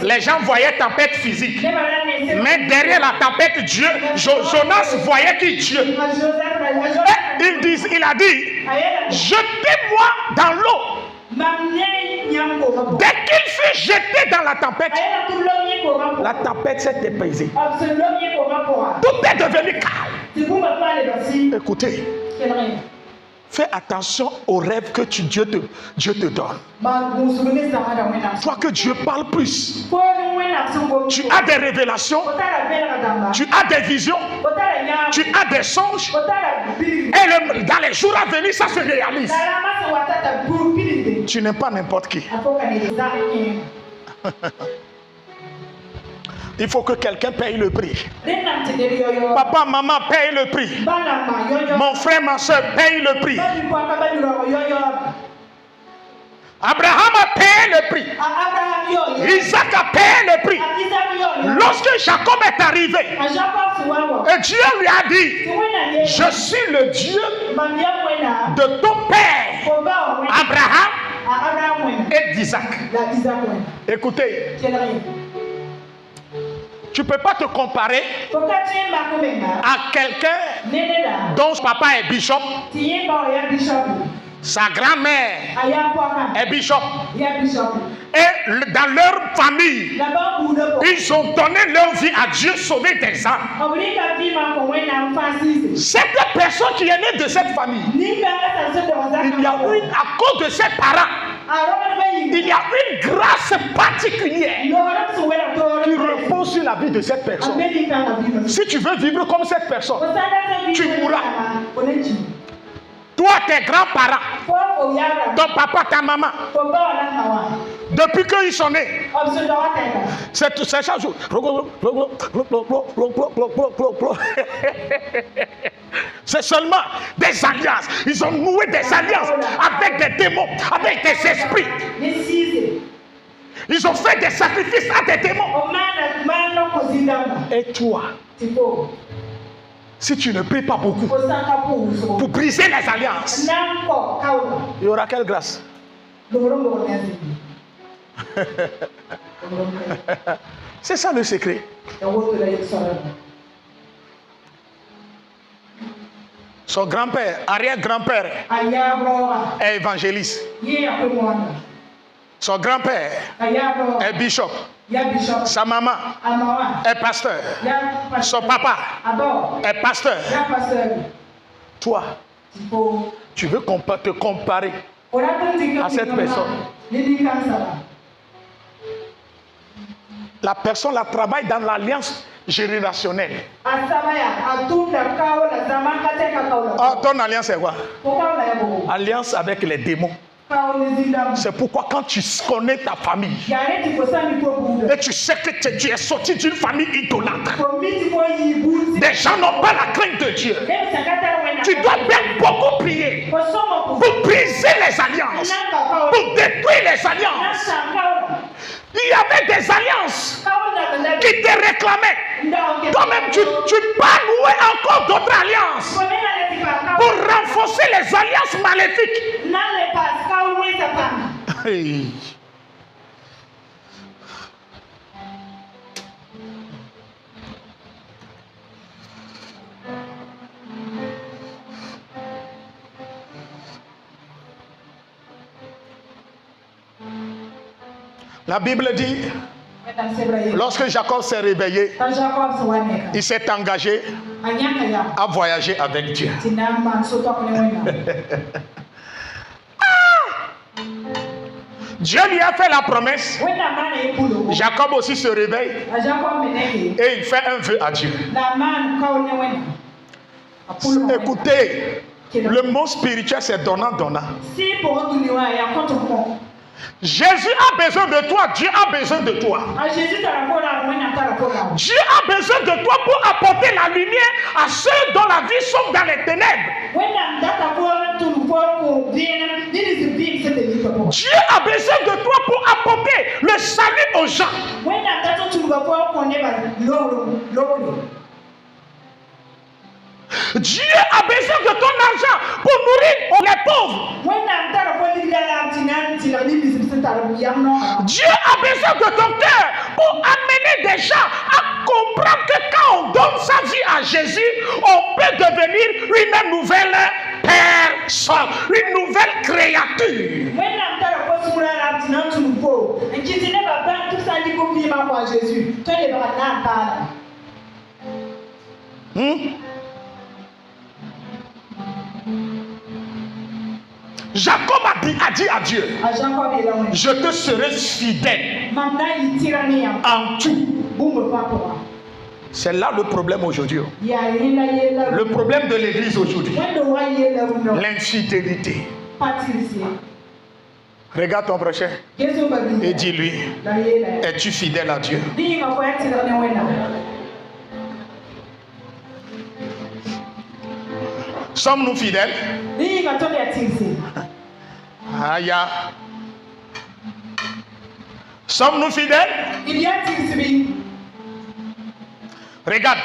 Speaker 1: Les gens voyaient tempête physique. Mais derrière la tempête, Dieu, Jonas voyait qui? Dieu. Il a dit, jetez-moi dans l'eau. Dès qu'il fut jeté dans la tempête s'est épaisée. Tout est devenu calme. Écoutez, fais attention aux rêves que Dieu te donne. Toi que Dieu parle plus. Tu as des révélations, tu as des visions, tu as des songes. Et dans les jours à venir, ça se réalise. Tu n'es pas n'importe qui. Il faut que quelqu'un paye le prix. Papa, maman, paye le prix. Mon frère, ma soeur, paye le prix. Abraham a payé le prix. Isaac a payé le prix. Lorsque Jacob est arrivé, et Dieu lui a dit, je suis le Dieu de ton père, Abraham et d'Isaac. Écoutez, tu ne peux pas te comparer à quelqu'un dont son papa est bishop. Sa grand-mère est bishop. Et dans leur famille, ils ont donné leur vie à Dieu, sauvé des âmes. Cette personne qui est née de cette famille, il y a une, à cause de ses parents, il y a une grâce particulière qui repose sur la vie de cette personne. Si tu veux vivre comme cette personne, tu mourras. Toi, tes grands-parents, ton papa, ta maman, depuis qu'ils sont nés, c'est chaque jour. C'est seulement des alliances. Ils ont noué des alliances avec des démons, avec des esprits. Ils ont fait des sacrifices à des démons. Et toi, si tu ne pries pas beaucoup pour briser les alliances, il y aura quelle grâce? C'est ça le secret. Son grand-père, arrière-grand-père est évangéliste. Son grand-père est bishop. Sa maman est pasteur. Son papa est pasteur. Toi, tu veux te comparer à cette personne. La personne la travaille dans l'alliance générationnelle. Ton alliance c'est quoi? Alliance avec les démons. C'est pourquoi quand tu connais ta famille et tu sais que tu es sorti d'une famille idolâtre, des gens n'ont pas la crainte de Dieu. Tu dois bien beaucoup prier pour briser les alliances, pour détruire les alliances. Il y avait des alliances qui te réclamaient. Toi-même, tu vas nouer encore d'autres alliances pour renforcer les alliances maléfiques. Hey. La Bible dit, lorsque Jacob s'est réveillé, il s'est engagé à voyager avec Dieu. Dieu lui a fait la promesse. Jacob aussi se réveille et il fait un vœu à Dieu. Écoutez, le mot spirituel c'est donnant-donnant. Jésus a besoin de toi, Dieu a besoin de toi. Dieu a besoin de toi pour apporter la lumière à ceux dont la vie sont dans les ténèbres. Dieu a besoin de toi pour apporter le salut aux gens. Dieu a besoin de ton argent pour nourrir les pauvres. Dieu a besoin de ton cœur pour amener des gens à comprendre que quand on donne sa vie à Jésus, on peut devenir une nouvelle personne, une nouvelle créature. Jacob a dit à Dieu, je te serai fidèle en tout. C'est là le problème aujourd'hui. Le problème de l'église aujourd'hui. L'infidélité. Regarde ton prochain et dis-lui, es-tu fidèle à Dieu? Sommes-nous fidèles? Aïe. Sommes-nous fidèles? Regarde.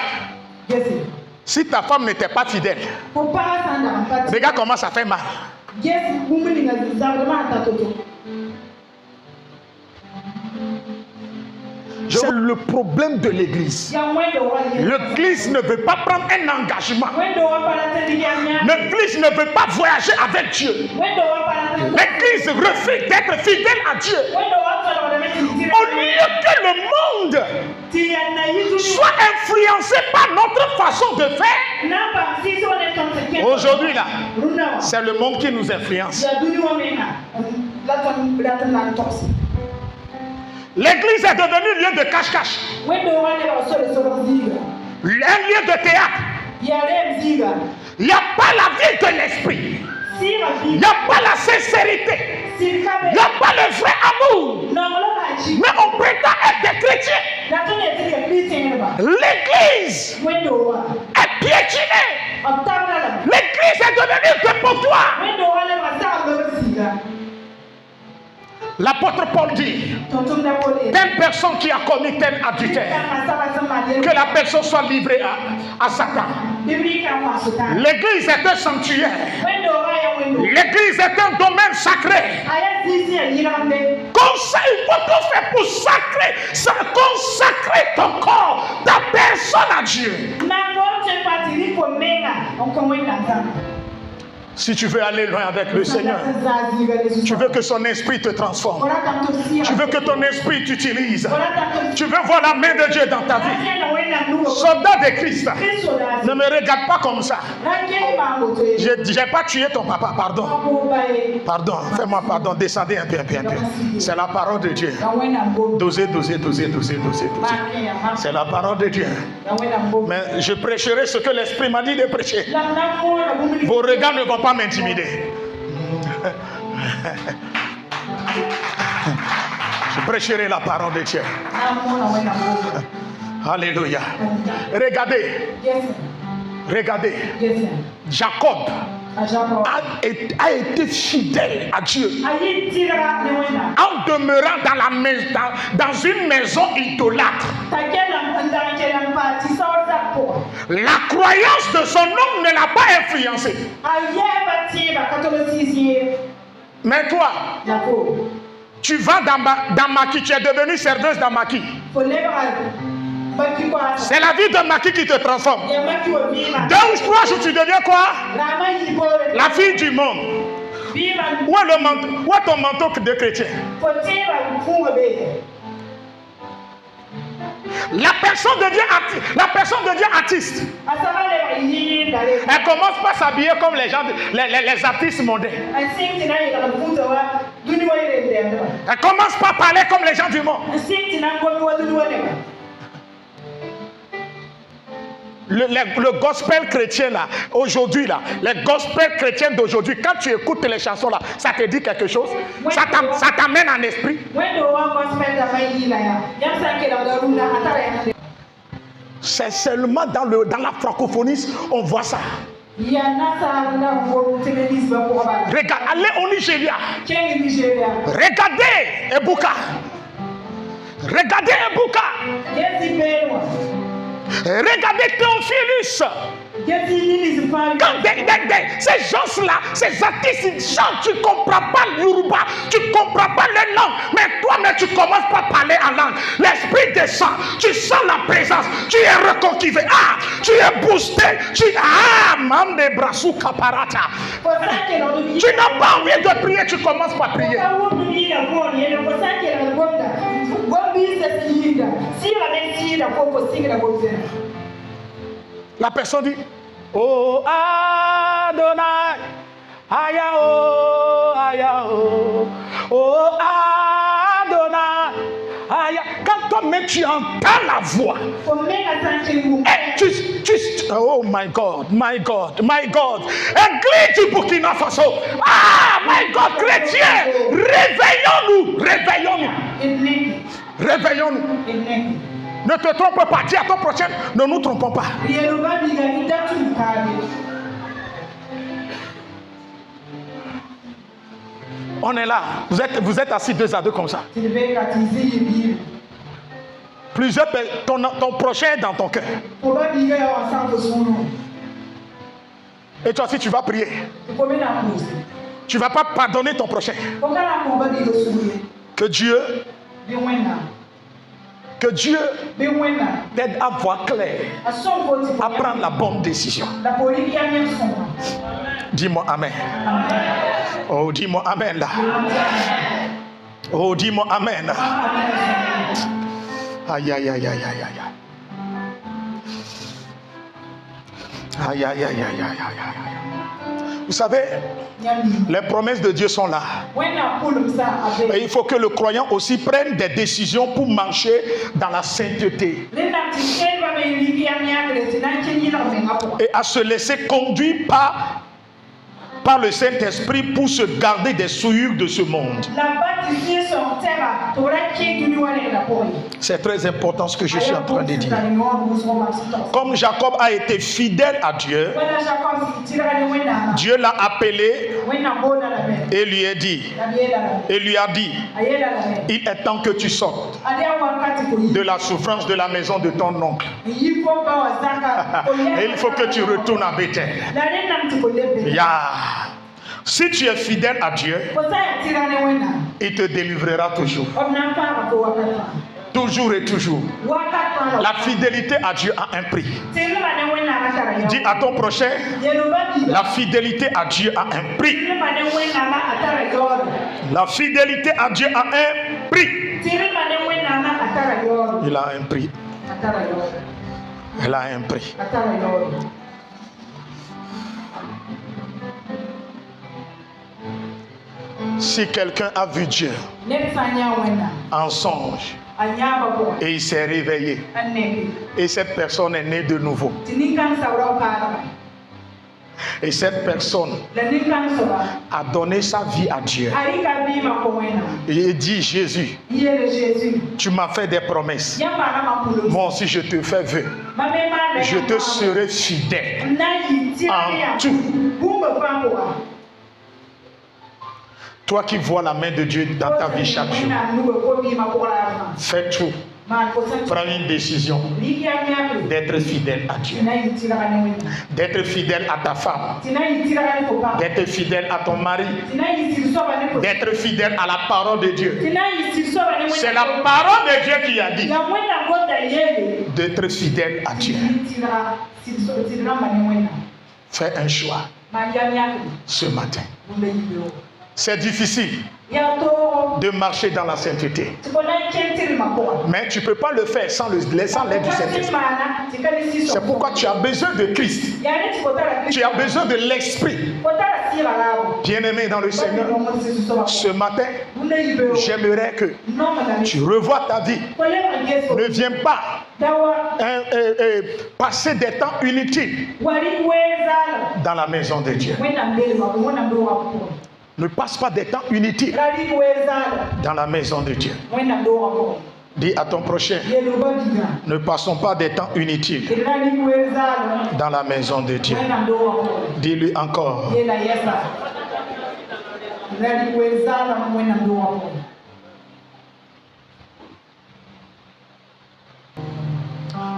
Speaker 1: Si ta femme n'était pas fidèle, regarde comment ça fait mal. Le problème de l'église. L'église ne veut pas prendre un engagement. L'église ne veut pas voyager avec Dieu. L'église refuse d'être fidèle à Dieu. Au lieu que le monde soit influencé par notre façon de faire. Aujourd'hui là, c'est le monde qui nous influence. L'église est devenue lieu de cache-cache. Un lieu de théâtre. Il n'y a pas la vie de l'esprit. Il n'y a pas la sincérité. Il n'y a pas le vrai amour. Mais on prétend être des chrétiens. L'église est piétinée. L'église est devenue dépotoir. L'apôtre Paul dit, telle personne qui a commis tel adultère, que la personne soit livrée à Satan. L'église est un sanctuaire. L'église est un domaine sacré. Comme ça, il faut tout faire pour consacrer ton corps, ta personne à Dieu. Si tu veux aller loin avec le Seigneur, tu veux que son esprit te transforme, tu veux que ton esprit t'utilise, tu veux voir la main de Dieu dans ta vie. Soldat de Christ, ne me regarde pas comme ça. Je n'ai pas tué ton papa, pardon. Pardon, fais-moi pardon, descendez un peu. C'est la parole de Dieu. Dosez. C'est la parole de Dieu. Mais je prêcherai ce que l'esprit m'a dit de prêcher. Vos regards ne vont pas m'intimider. Je prêcherai la parole de Dieu. Alléluia. Regardez. Jacob a été fidèle à Dieu en demeurant dans une maison idolâtre. La croyance de son homme ne l'a pas influencé. Mais toi, tu vas dans Maki, tu es devenu serveuse dans Maki. C'est la vie de Maki qui te transforme. 2 ou 3 jours, tu deviens quoi? La fille du monde. Où est ton manteau de chrétien? La personne devient artiste. Elle commence pas à s'habiller comme les gens, les artistes mondains. Elle commence pas à parler comme les gens du monde. Le gospel chrétien là, aujourd'hui là, les gospel chrétiens d'aujourd'hui, quand tu écoutes les chansons là, ça te dit quelque chose? Ça t'amène en esprit? C'est seulement dans la francophonie on voit ça. Regarde, allez au Nigeria. Regardez Ebuka. Regardez Théophilus. Quand ces gens-là, ces artistes, ils chantent, tu ne comprends pas le Yoruba, tu ne comprends pas les langues, mais toi-même tu commences pas à parler en langue. L'esprit descend, tu sens la présence, tu es reconquivé, tu es boosté, Mande Brassou Kaparata. Tu n'as pas envie de prier, tu commences par prier. La personne dit, oh Adonai, oh Adonai, quand toi-même tu entends la voix, et Oh my God, my God, my God. Église du Burkina Faso. Ah, my God, chrétiens, réveillons-nous, réveillons-nous. Réveillons-nous. Ne te trompe pas, dis à ton prochain, ne nous trompons pas. On est là, vous êtes assis 2 à 2 comme ça. Plusieurs, ton prochain est dans ton cœur. Et toi aussi tu vas prier. Tu ne vas pas pardonner ton prochain. Que Dieu t'aide à voir clair, à prendre la bonne décision. Dis-moi Amen. Oh, dis-moi Amen là. Oh, dis-moi Amen là. Aïe, aïe, aïe, aïe, aïe, aïe. Aïe, aïe, aïe, aïe, aïe, aïe, aïe. Vous savez, les promesses de Dieu sont là. Et il faut que le croyant aussi prenne des décisions pour marcher dans la sainteté. Et à se laisser conduire par le Saint-Esprit pour se garder des souillures de ce monde. C'est très important ce que je suis en train de dire. Comme Jacob a été fidèle à Dieu, Dieu l'a appelé et lui a dit, il est temps que tu sortes de la souffrance de la maison de ton oncle. Et il faut que tu retournes à Bethel. Si tu es fidèle à Dieu, il te délivrera toujours. Toujours et toujours. La fidélité à Dieu a un prix. Dis à ton prochain, la fidélité à Dieu a un prix. La fidélité à Dieu a un prix. Il a un prix. Elle a un prix. Si quelqu'un a vu Dieu en songe et il s'est réveillé et cette personne est née de nouveau, et cette personne a donné sa vie à Dieu et il dit Jésus, tu m'as fait des promesses, moi aussi je te fais vœu, je te serai fidèle en tout. Toi qui vois la main de Dieu dans ta vie chaque jour, fais tout. Prends une décision d'être fidèle à Dieu, d'être fidèle à ta femme, d'être fidèle à ton mari, d'être fidèle à la parole de Dieu. C'est la parole de Dieu qui a dit d'être fidèle à Dieu. Fais un choix ce matin. C'est difficile de marcher dans la sainteté. Mais tu ne peux pas le faire sans l'aide du Saint-Esprit. C'est pourquoi tu as besoin de Christ. Tu as besoin de l'Esprit. Bien-aimé dans le Seigneur, ce matin, j'aimerais que tu revoies ta vie. Ne viens pas passer des temps inutiles dans la maison de Dieu. Ne passe pas des temps inutiles dans la maison de Dieu. Dis à ton prochain, ne passons pas des temps inutiles dans la maison de Dieu. Dis-lui encore.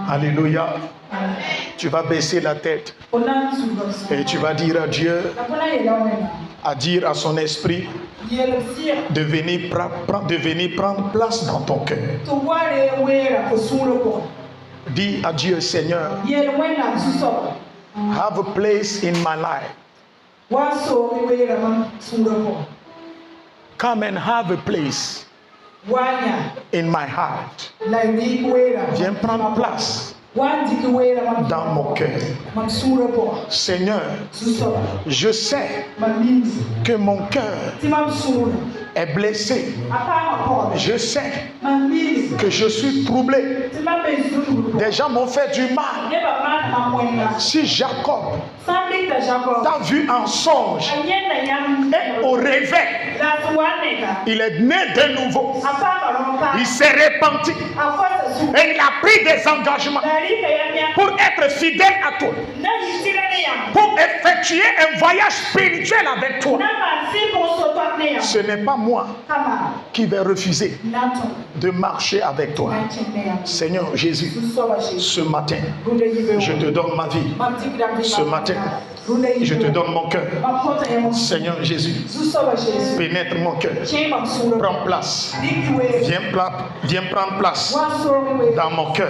Speaker 1: Alléluia. Tu vas baisser la tête et tu vas dire à Dieu, à dire à son esprit de venir prendre place dans ton cœur. Dis à Dieu, Seigneur, have a place in my life. Come and have a place in my heart. Viens prendre place dans mon cœur. Seigneur, je sais que mon cœur est blessé. Je sais que je suis troublé. Des gens m'ont fait du mal Si Jacob t'a vu en songe et au réveil, il est né de nouveau, il s'est repenti et il a pris des engagements pour être fidèle à toi, pour effectuer un voyage spirituel avec toi. Ce n'est pas moi qui vais refuser de marcher avec toi. Seigneur Jésus, ce matin, je te donne ma vie. Ce matin, je te donne mon cœur. Seigneur Jésus, pénètre mon cœur. Prends place. Viens prendre place dans mon cœur.